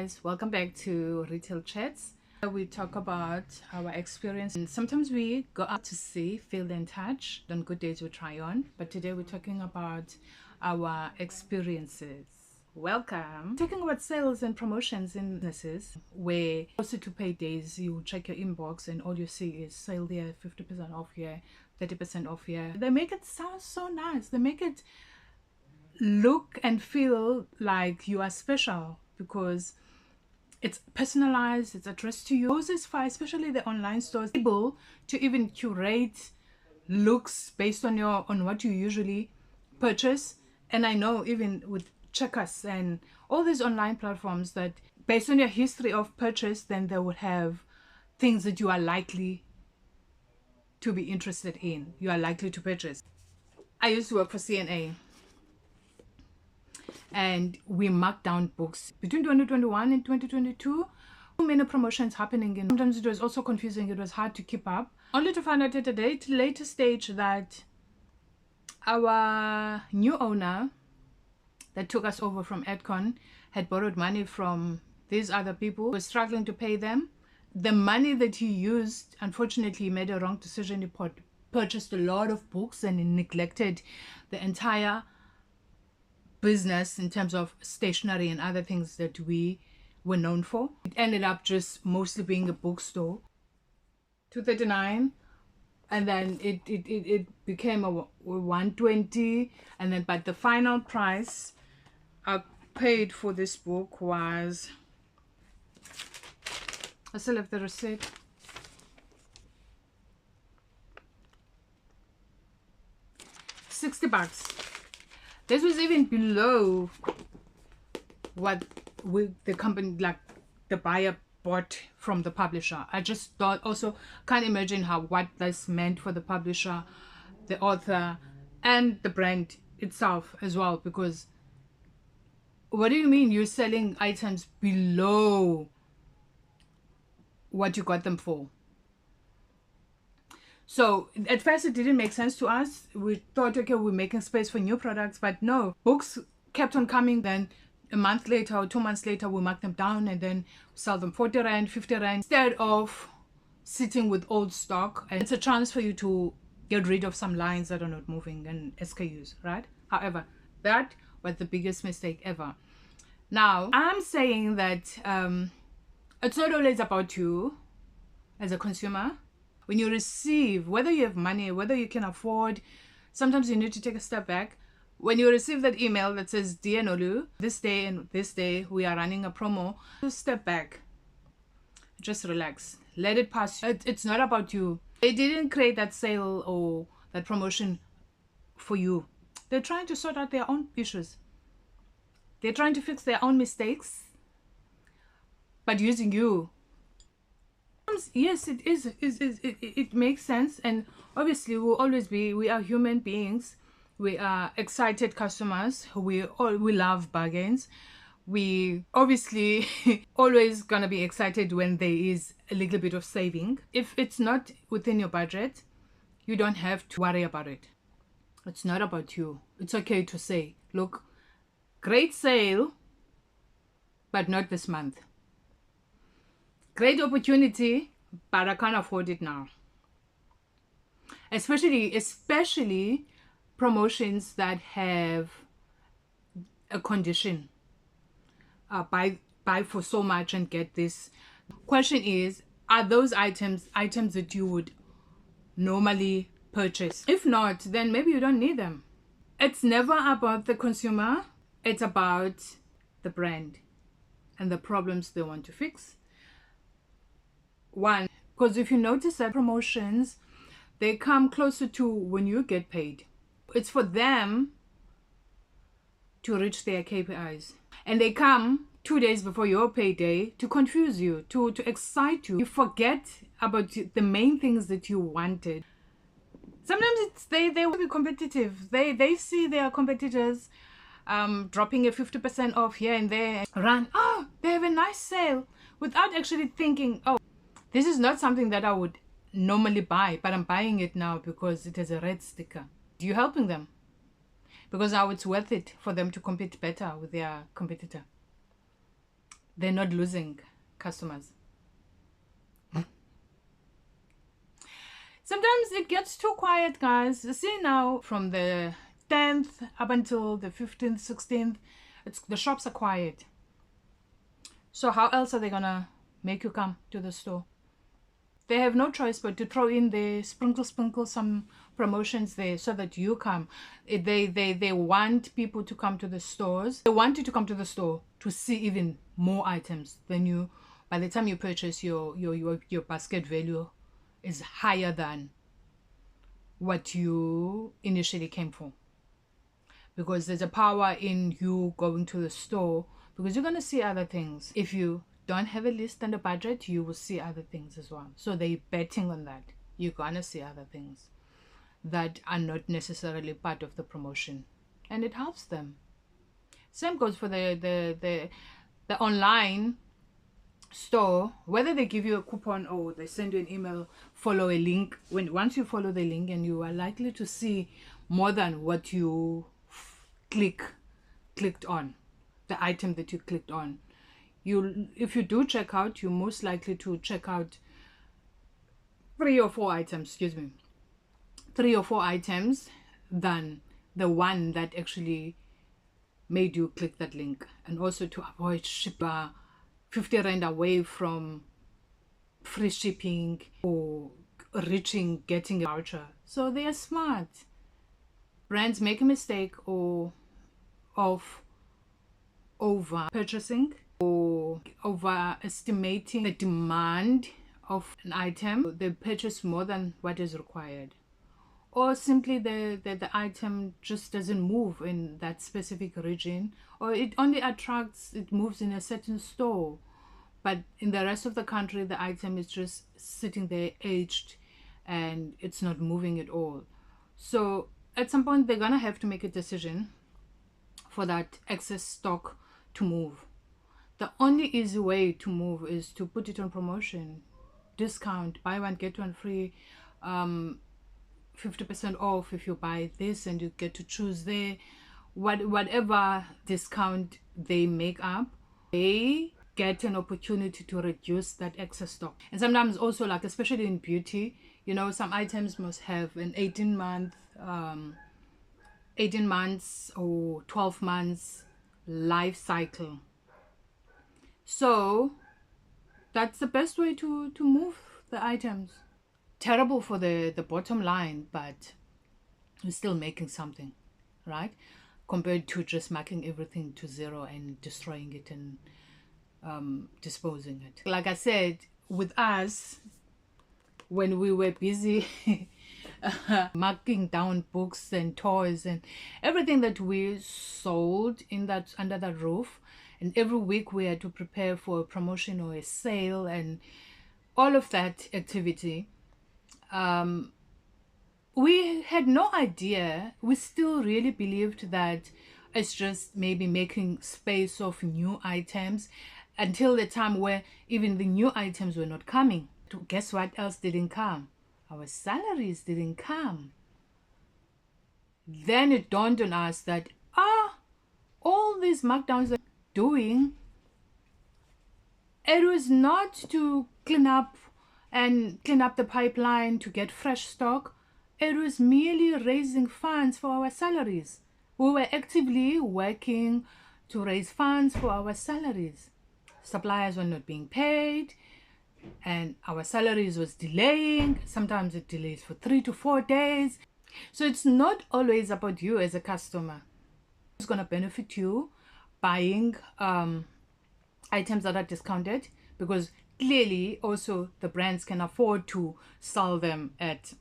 guys, welcome back to Retail Chats. We talk about our experience, and sometimes we go out to see, feel and touch. On good days we try on, but today we're talking about our experiences. Welcome. Talking about sales and promotions in businesses where closer to pay days you check your inbox and all you see is sale there, 50% off here, 30% off here. They make it sound so nice. They make it look and feel like you are special because it's personalized, it's addressed to you. Those is fine, especially the online stores, able to even curate looks based on what you usually purchase. And I know even with Checkers and all these online platforms that based on your history of purchase, then they will have things that you are likely to be interested in, you are likely to purchase. I used to work for CNA and we marked down books between 2021 and 2022. So many promotions happening, and sometimes it was also confusing. It was hard to keep up, only to find out at a later stage that our new owner that took us over from Edcon had borrowed money from these other people, was struggling to pay them. The money that he used, unfortunately, he made a wrong decision. He purchased a lot of books and he neglected the entire business in terms of stationery and other things that we were known for. It ended up just mostly being a bookstore. 239, and then it became a 120, and then but the final price I paid for this book was, I still have the receipt, $60. This was even below what the company, like the buyer, bought from the publisher. I just thought, also can't imagine what this meant for the publisher, the author, and the brand itself as well. Because what do you mean you're selling items below what you got them for? So at first it didn't make sense to us. We thought, okay, we're making space for new products, but no, books kept on coming. Then a month later or 2 months later, we mark them down and then sell them 40 rand, 50 rand, instead of sitting with old stock. And it's a chance for you to get rid of some lines that are not moving and SKUs, right? However, that was the biggest mistake ever. Now, I'm saying that it's not always about you as a consumer. When you receive, whether you have money, whether you can afford, sometimes you need to take a step back. When you receive that email that says, "Dear Nolu, this day and this day we are running a promo," just step back. Just relax. Let it pass. It's not about you. They didn't create that sale or that promotion for you. They're trying to sort out their own issues. They're trying to fix their own mistakes, but using you. Yes, it is. It makes sense, and obviously we'll always be. We are human beings. We are excited customers. We love bargains. We obviously always gonna be excited when there is a little bit of saving. If it's not within your budget, you don't have to worry about it. It's not about you. It's okay to say, look, great sale, but not this month. Great opportunity, but I can't afford it now. Especially promotions that have a condition. Buy for so much and get this. Question is, are those items that you would normally purchase? If not, then maybe you don't need them. It's never about the consumer. It's about the brand and the problems they want to fix. One, because if you notice that promotions, they come closer to when you get paid. It's for them to reach their KPIs. And they come 2 days before your payday to confuse you, to excite you. You forget about the main things that you wanted. Sometimes they want to be competitive. They see their competitors dropping a 50% off here and there. Run, oh, they have a nice sale, without actually thinking, oh, this is not something that I would normally buy, but I'm buying it now because it has a red sticker. You're helping them because now it's worth it for them to compete better with their competitor. they're not losing customers. Sometimes it gets too quiet, guys. You see now, from the 10th up until the 15th, 16th, the shops are quiet. So how else are they gonna make you come to the store? They have no choice but to throw in the sprinkle some promotions there so that you come. They want people to come to the stores. They want you to come to the store to see even more items than you. By the time you purchase, your basket value is higher than what you initially came for, because there's a power in you going to the store, because you're going to see other things. If you don't have a list and a budget, you will see other things as well. So they're betting on that. You're going to see other things that are not necessarily part of the promotion, and it helps them. Same goes for the online store. Whether they give you a coupon or they send you an email, follow a link. Once you follow the link, and you are likely to see more than what you clicked on, the item that you clicked on. If you do check out, you're most likely to check out 3 or 4 items than the one that actually made you click that link. And also to avoid 50 rand away from free shipping or getting a voucher. So they are smart. Brands make a mistake of over purchasing or overestimating the demand of an item. They purchase more than what is required, or simply the item just doesn't move in that specific region, or it only moves in a certain store, but in the rest of the country the item is just sitting there aged and it's not moving at all. So at some point they're gonna have to make a decision for that excess stock to move. The only easy way to move is to put it on promotion, discount, buy one get one free, 50% off if you buy this, and you get to choose there. Whatever discount they make up, they get an opportunity to reduce that excess stock. And sometimes also, like especially in beauty, some items must have an 18 months or 12 months life cycle. So that's the best way to move the items. Terrible for the bottom line, but we're still making something, right? Compared to just marking everything to zero and destroying it and disposing it. Like I said, with us, when we were busy marking down books and toys and everything that we sold under that roof, and every week we had to prepare for a promotion or a sale and all of that activity, we had no idea. We still really believed that it's just maybe making space of new items, until the time where even the new items were not coming. Guess what else didn't come? Our salaries didn't come. Then it dawned on us that all these markdowns that we're doing, it was not to clean up the pipeline to get fresh stock. It was merely raising funds for our salaries. We were actively working to raise funds for our salaries. Suppliers were not being paid, and our salaries was delaying. Sometimes it delays for 3 to 4 days. So it's not always about you as a customer. It's going to benefit you buying items that are discounted, because clearly also the brands can afford to sell them at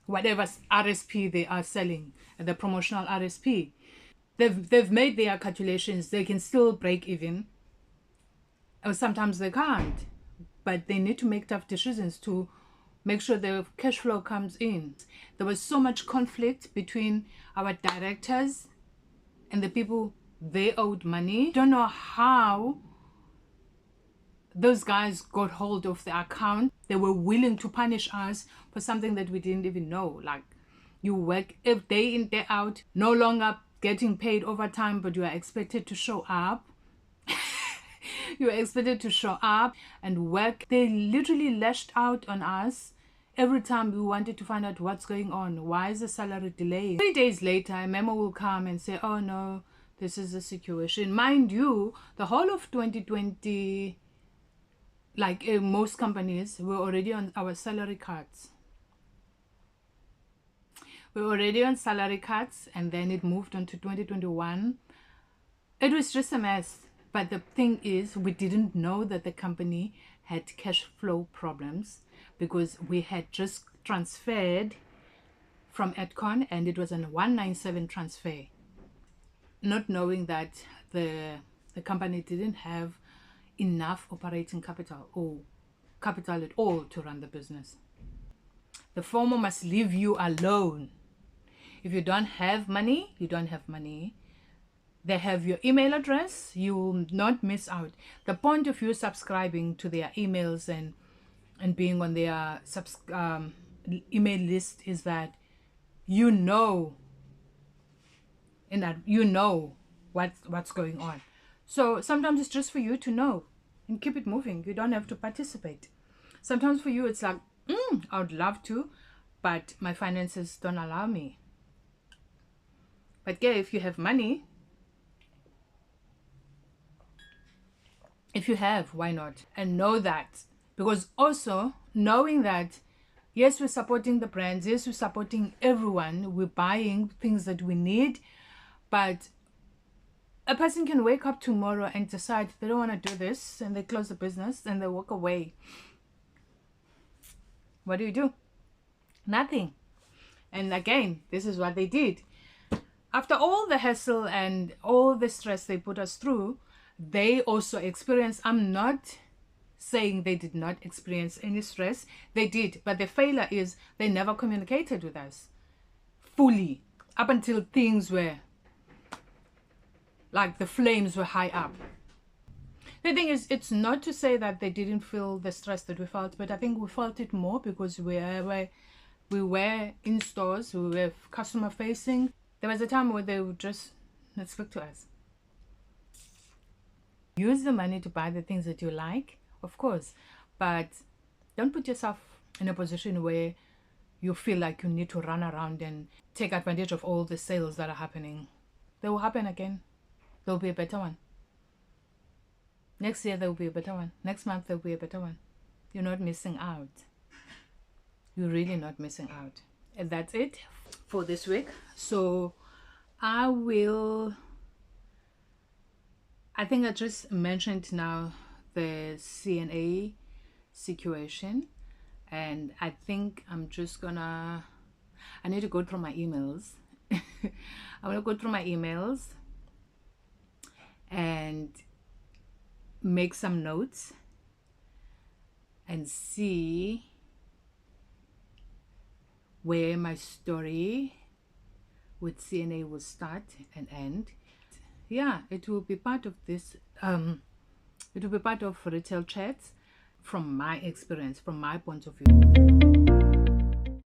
whatever RSP they are selling, the promotional RSP. They've made their calculations. They can still break even, or sometimes they can't, but they need to make tough decisions to make sure the cash flow comes in. There was so much conflict between our directors and the people they owed money. Don't know how those guys got hold of the account. They were willing to punish us for something that we didn't even know. Like, you work day in, day out, no longer getting paid overtime, but you are expected to show up. You were expected to show up and work. They literally lashed out on us every time we wanted to find out what's going on. Why is the salary delaying? 3 days later, a memo will come and say, oh no, this is the situation. Mind you, the whole of 2020, like most companies, were already on our salary cuts. We were already on salary cuts, and then it moved on to 2021. It was just a mess. But the thing is, we didn't know that the company had cash flow problems because we had just transferred from Edcon, and it was a 197 transfer. Not knowing that the company didn't have enough operating capital or capital at all to run the business. The former must leave you alone. If you don't have money, you don't have money. They have your email address. You will not miss out. The point of you subscribing to their emails and being on their email list is that you know, and that you know what's going on. So sometimes it's just for you to know and keep it moving. You don't have to participate. Sometimes for you it's like, I would love to, but my finances don't allow me. But yeah, if you have money, if you have, why not? And know that. Because also knowing that, yes, we're supporting the brands, yes, we're supporting everyone, we're buying things that we need, but a person can wake up tomorrow and decide they don't want to do this, and they close the business and they walk away. What do? Nothing. And again, this is what they did. After all the hassle and all the stress they put us through, they also experienced, I'm not saying they did not experience any stress. They did, but the failure is they never communicated with us fully up until things were like the flames were high up. The thing is, it's not to say that they didn't feel the stress that we felt, but I think we felt it more because we were in stores, we were customer facing. There was a time where they would just not speak to us. Use the money to buy the things that you like, of course, but don't put yourself in a position where you feel like you need to run around and take advantage of all the sales that are happening. They will happen again. There will be a better one. Next year there will be a better one. Next month there will be a better one. You're not missing out. You're really not missing out. And that's it for this week. So I think I just mentioned now the CNA situation, and I think I'm just gonna, I need to go through my emails. I'm gonna go through my emails and make some notes and see where my story with CNA will start and end. Yeah, it will be part of this, it will be part of Retail Chats from my experience, from my point of view.